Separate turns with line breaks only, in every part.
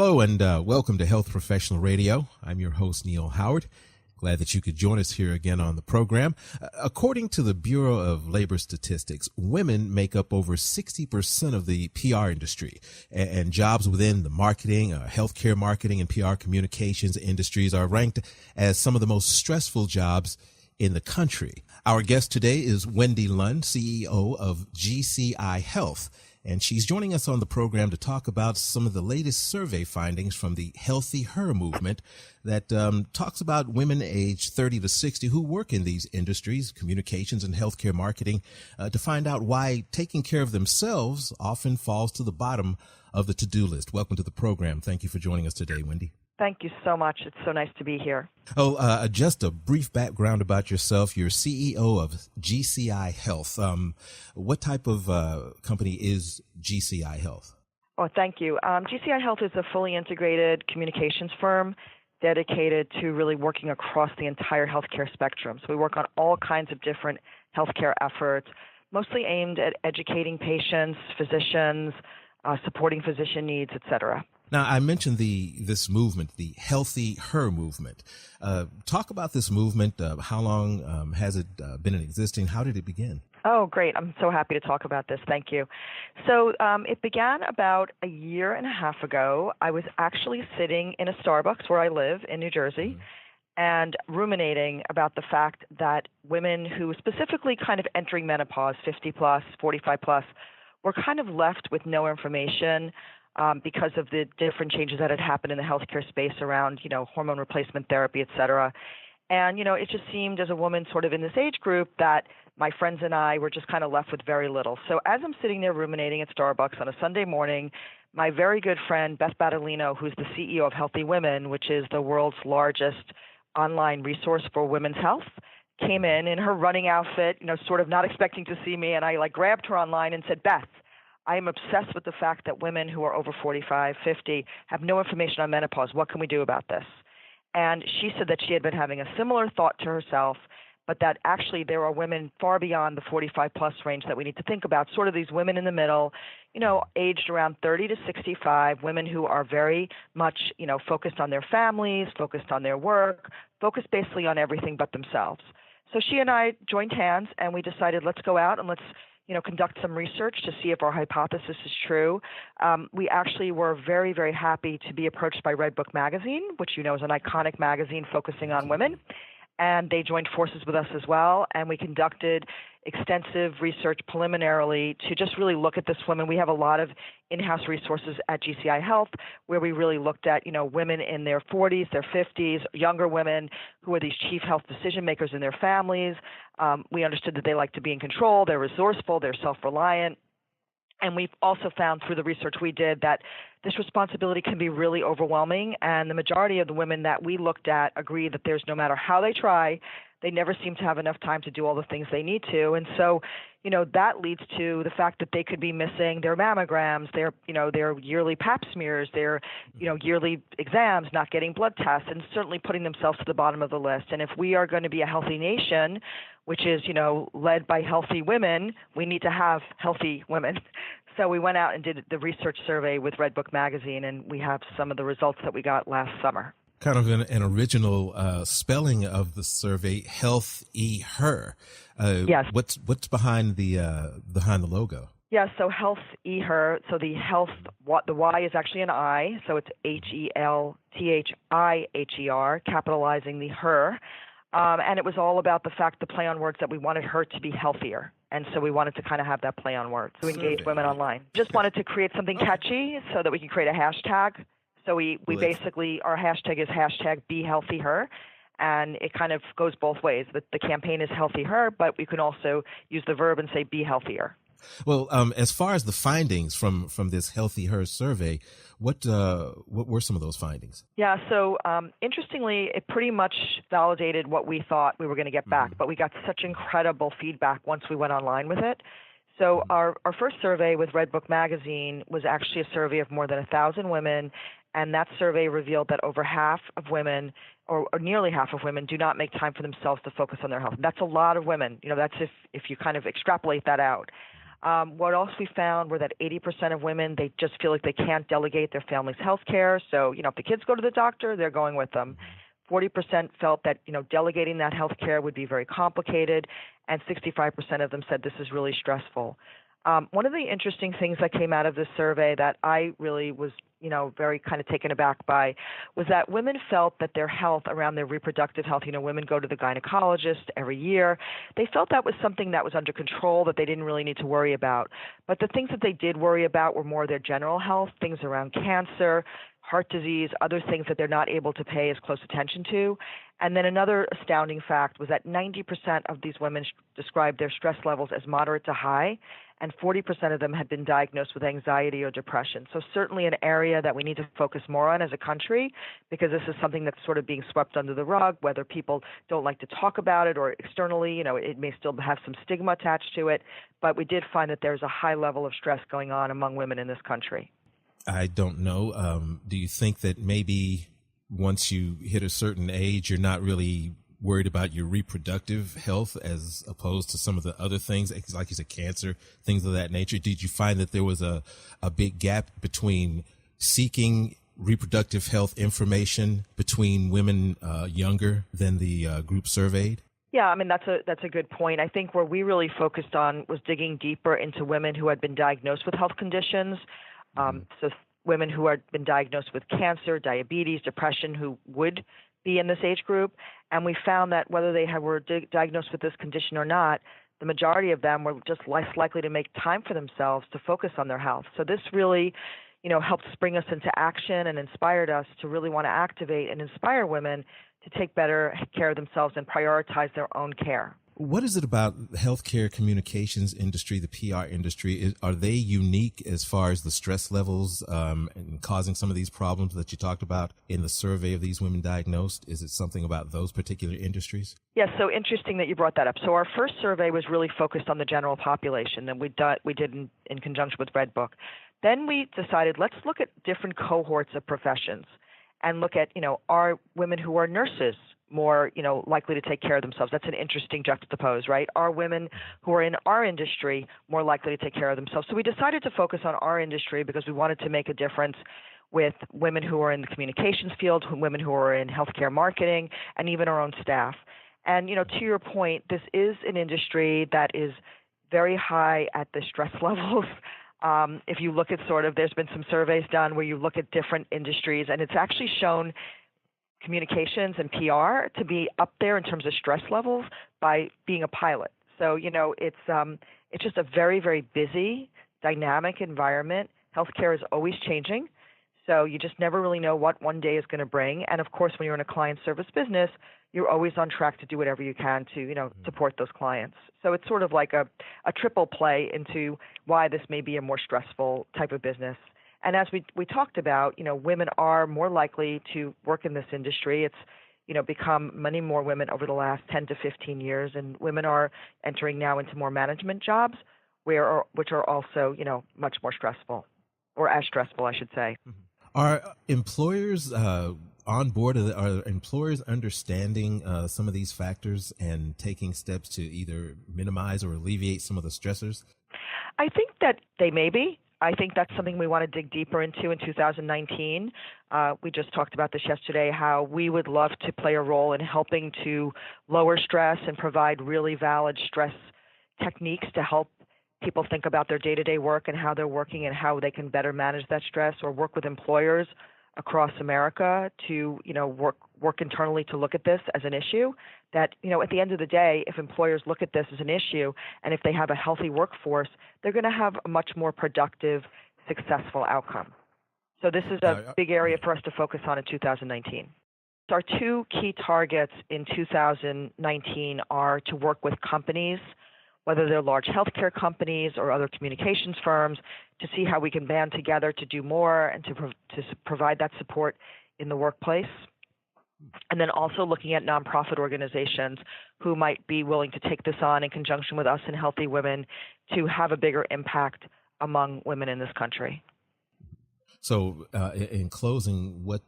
Hello and welcome to Health Professional Radio. I'm your host, Neil Howard. Glad that you could join us here again on the program. According to the Bureau of Labor Statistics, women make up over 60% of the PR industry, and jobs within the marketing, healthcare marketing, and PR communications industries are ranked as some of the most stressful jobs in the country. Our guest today is Wendy Lund, CEO of GCI Health. And she's joining us on the program to talk about some of the latest survey findings from the HealthiHer movement that talks about women aged 30 to 60 who work in these industries, communications and healthcare marketing, to find out why taking care of themselves often falls to the bottom of the to-do list. Welcome to the program. Thank you for joining us today, Wendy.
Thank you so much. It's so nice to be here.
Just a brief background about yourself. You're CEO of GCI Health. What type of company is GCI Health?
Oh, thank you. GCI Health is a fully integrated communications firm dedicated to really working across the entire healthcare spectrum. So we work on all kinds of different healthcare efforts, mostly aimed at educating patients, physicians, supporting physician needs, et cetera.
Now, I mentioned this movement, the HealthiHer movement. Talk about this movement. How long has it been in existing? How did it begin?
Oh, great. I'm so happy to talk about this. Thank you. So it began about a year and a half ago. I was actually sitting in a Starbucks where I live in New Jersey and ruminating about the fact that women who specifically kind of entering menopause, 50 plus, 45 plus, were kind of left with no information because of the different changes that had happened in the healthcare space around, hormone replacement therapy, et cetera. And, it just seemed as a woman sort of in this age group that my friends and I were just kind of left with very little. So as I'm sitting there ruminating at Starbucks on a Sunday morning, my very good friend, Beth Battolino, who's the CEO of Healthy Women, which is the world's largest online resource for women's health, came in her running outfit, sort of not expecting to see me. And I grabbed her online and said, Beth, I am obsessed with the fact that women who are over 45, 50 have no information on menopause. What can we do about this? And she said that she had been having a similar thought to herself, but that actually there are women far beyond the 45 plus range that we need to think about, sort of these women in the middle, aged around 30 to 65, women who are very much, focused on their families, focused on their work, focused basically on everything but themselves. So she and I joined hands and we decided let's go out and let's conduct some research to see if our hypothesis is true. We actually were very, very happy to be approached by Redbook Magazine, which is an iconic magazine focusing on women. And they joined forces with us as well. And we conducted extensive research preliminarily to just really look at this woman. We have a lot of in-house resources at GCI Health where we really looked at, women in their 40s, their 50s, younger women who are these chief health decision makers in their families. We understood that they like to be in control, they're resourceful, they're self-reliant. And we've also found through the research we did that this responsibility can be really overwhelming. And the majority of the women that we looked at agree that there's no matter how they try, they never seem to have enough time to do all the things they need to. And so, that leads to the fact that they could be missing their mammograms, their yearly pap smears, their, yearly exams, not getting blood tests, and certainly putting themselves to the bottom of the list. And if we are going to be a healthy nation, which is, led by healthy women, we need to have healthy women. So we went out and did the research survey with Redbook Magazine, and we have some of the results that we got last summer.
Kind of an original spelling of the survey, HealthiHer.
Yes.
What's behind the logo?
Yeah, so HealthiHer. So the health, the Y is actually an I, so it's HealthiHer, capitalizing the her. And it was all about the fact, the play on words, that we wanted her to be healthier. And so we wanted to kind of have that play on words to engage women online. Just wanted to create something catchy so that we can create a hashtag. So we basically, our hashtag is #BeHealthiHer, and it kind of goes both ways. The campaign is HealthiHer, but we can also use the verb and say be healthier.
Well, as far as the findings from this HealthiHer survey, what were some of those findings?
Yeah, so interestingly, it pretty much validated what we thought we were going to get back, but we got such incredible feedback once we went online with it. So our first survey with Redbook Magazine was actually a survey of more than 1,000 women, and that survey revealed that over half of women, or nearly half of women, do not make time for themselves to focus on their health. That's a lot of women. That's if you kind of extrapolate that out. What else we found were that 80% of women, they just feel like they can't delegate their family's health care. So, if the kids go to the doctor, they're going with them. 40% felt that, delegating that health care would be very complicated, and 65% of them said this is really stressful. One of the interesting things that came out of this survey that I really was, very kind of taken aback by was that women felt that their health around their reproductive health, women go to the gynecologist every year. They felt that was something that was under control, that they didn't really need to worry about. But the things that they did worry about were more their general health, things around cancer, heart disease, other things that they're not able to pay as close attention to. And then another astounding fact was that 90% of these women described their stress levels as moderate to high, and 40% of them had been diagnosed with anxiety or depression. So certainly an area that we need to focus more on as a country, because this is something that's sort of being swept under the rug, whether people don't like to talk about it or externally, it may still have some stigma attached to it. But we did find that there's a high level of stress going on among women in this country.
I don't know. Do you think that maybe once you hit a certain age, you're not really worried about your reproductive health as opposed to some of the other things, like you said, cancer, things of that nature? Did you find that there was a big gap between seeking reproductive health information between women younger than the group surveyed?
Yeah, that's a good point. I think where we really focused on was digging deeper into women who had been diagnosed with health conditions. So women who had been diagnosed with cancer, diabetes, depression, who would be in this age group. And we found that whether they were diagnosed with this condition or not, the majority of them were just less likely to make time for themselves to focus on their health. So this really, helped spring us into action and inspired us to really want to activate and inspire women to take better care of themselves and prioritize their own care.
What is it about the healthcare communications industry, the PR industry? Are they unique as far as the stress levels and causing some of these problems that you talked about in the survey of these women diagnosed? Is it something about those particular industries?
Yes, so interesting that you brought that up. So our first survey was really focused on the general population that we did in conjunction with Red Book. Then we decided, let's look at different cohorts of professions and look at, are women who are nurses more, likely to take care of themselves? That's an interesting juxtapose, right? Are women who are in our industry more likely to take care of themselves? So we decided to focus on our industry because we wanted to make a difference with women who are in the communications field, women who are in healthcare marketing, and even our own staff. And, to your point, this is an industry that is very high at the stress levels. If you look at there's been some surveys done where you look at different industries, and it's actually shown communications and PR to be up there in terms of stress levels by being a pilot. So, it's just a very, very busy, dynamic environment. Healthcare is always changing. So you just never really know what one day is going to bring. And of course, when you're in a client service business, you're always on track to do whatever you can to, support those clients. So it's sort of like a triple play into why this may be a more stressful type of business. And as we talked about, women are more likely to work in this industry. It's, become many more women over the last 10 to 15 years, and women are entering now into more management jobs, which are also, much more stressful, or as stressful, I should say.
Are employers on board? Are employers understanding some of these factors and taking steps to either minimize or alleviate some of the stressors?
I think that they may be. I think that's something we want to dig deeper into in 2019. We just talked about this yesterday, how we would love to play a role in helping to lower stress and provide really valid stress techniques to help people think about their day-to-day work and how they're working and how they can better manage that stress, or work with employers across America to, work internally to look at this as an issue. That, at the end of the day, if employers look at this as an issue and if they have a healthy workforce, they're going to have a much more productive, successful outcome. So this is a big area for us to focus on in 2019. Our two key targets in 2019 are to work with companies, whether they're large healthcare companies or other communications firms, to see how we can band together to do more and to provide that support in the workplace. And then also looking at nonprofit organizations who might be willing to take this on in conjunction with us and Healthy Women to have a bigger impact among women in this country.
So, in closing, what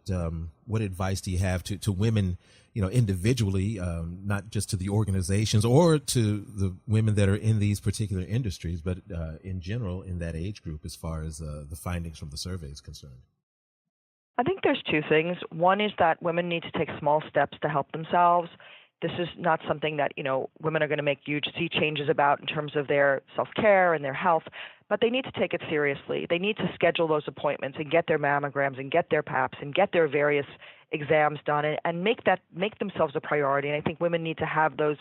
advice do you have to women, individually, not just to the organizations or to the women that are in these particular industries, but in general in that age group, as far as the findings from the survey is concerned?
I think there's two things. One is that women need to take small steps to help themselves. This is not something that, women are going to make huge sea changes about in terms of their self-care and their health, but they need to take it seriously. They need to schedule those appointments and get their mammograms and get their PAPs and get their various exams done and make themselves a priority. And I think women need to have those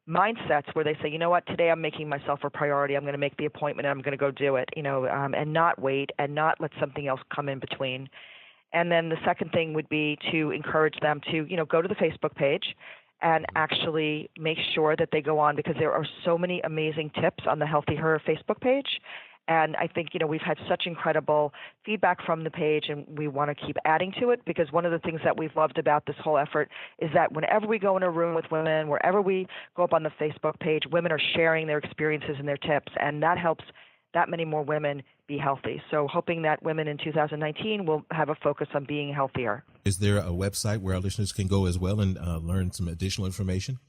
mindsets where they say, you know what, today I'm making myself a priority. I'm going to make the appointment and I'm going to go do it, and not wait and not let something else come in between. And then the second thing would be to encourage them to, go to the Facebook page and actually make sure that they go on, because there are so many amazing tips on the HealthiHer Facebook page. And I think, we've had such incredible feedback from the page, and we want to keep adding to it, because one of the things that we've loved about this whole effort is that whenever we go in a room with women, wherever we go up on the Facebook page, women are sharing their experiences and their tips, and that helps that many more women be healthy. So hoping that women in 2019 will have a focus on being healthier.
Is there a website where our listeners can go as well and learn some additional information?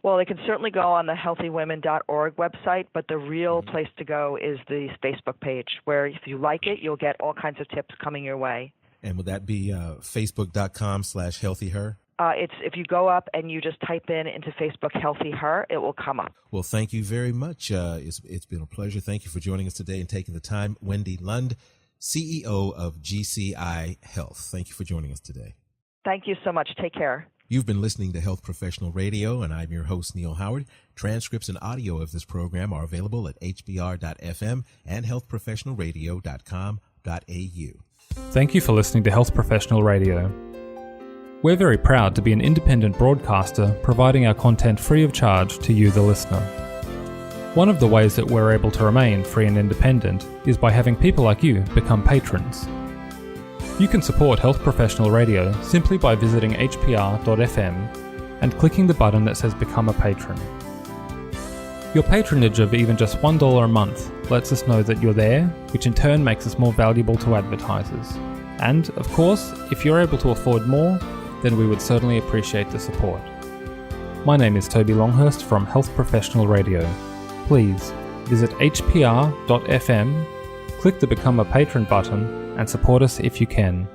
Well, they can certainly go on the healthywomen.org website, but the real place to go is the Facebook page, where if you like it, you'll get all kinds of tips coming your way. And
would that be facebook.com/HealthiHer?
It's if you go up and you just type into Facebook HealthiHer, it will come up.
Well, thank you very much. It's been a pleasure. Thank you for joining us today and taking the time. Wendy Lund, CEO of GCI Health. Thank you for joining us today.
Thank you so much. Take care.
You've been listening to Health Professional Radio, and I'm your host, Neil Howard. Transcripts and audio of this program are available at hbr.fm and healthprofessionalradio.com.au.
Thank you for listening to Health Professional Radio. We're very proud to be an independent broadcaster providing our content free of charge to you, the listener. One of the ways that we're able to remain free and independent is by having people like you become patrons. You can support Health Professional Radio simply by visiting hpr.fm and clicking the button that says Become a Patron. Your patronage of even just $1 a month lets us know that you're there, which in turn makes us more valuable to advertisers. And, of course, if you're able to afford more, then we would certainly appreciate the support. My name is Toby Longhurst from Health Professional Radio. Please visit hpr.fm, click the Become a Patron button, and support us if you can.